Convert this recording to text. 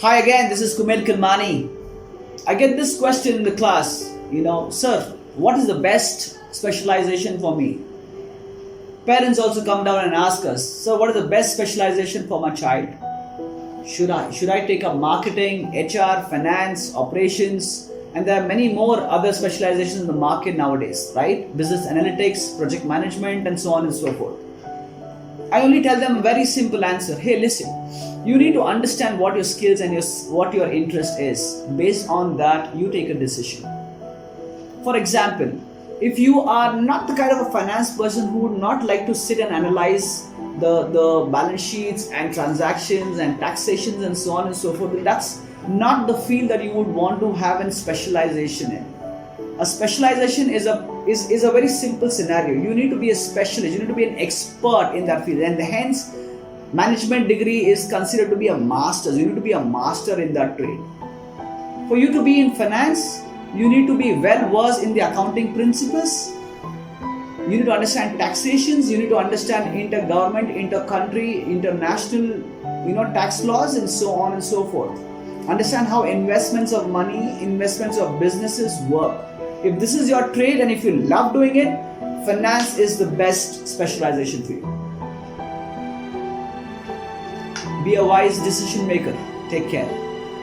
Hi again, this is Kumail Kirmani. I get this question in the class, sir, what is the best specialization for me? Parents also come down and ask us, sir, what is the best specialization for my child? Should I take up marketing, HR, finance, operations, and there are many more other specializations in the market nowadays, right? Business analytics, project management, and so on and so forth. I only tell them a very simple answer. Hey, listen, you need to understand what your skills and what your interest is. Based on that, you take a decision. For example, if you are not the kind of a finance person who would not like to sit and analyze the balance sheets and transactions and taxations and so on and so forth, that's not the field that you would want to have a specialization in. A specialization is a very simple scenario. You need to be a specialist, you need to be an expert in that field, and hence management degree is considered to be a master's. You need to be a master in that trade. For you to be in finance, you need to be well versed in the accounting principles. You need to understand taxations, you need to understand inter-government, inter-country, international tax laws, and so on and so forth. Understand how investments of money, investments of businesses work. If this is your trade and if you love doing it, finance is the best specialization for you. Be a wise decision maker. Take care.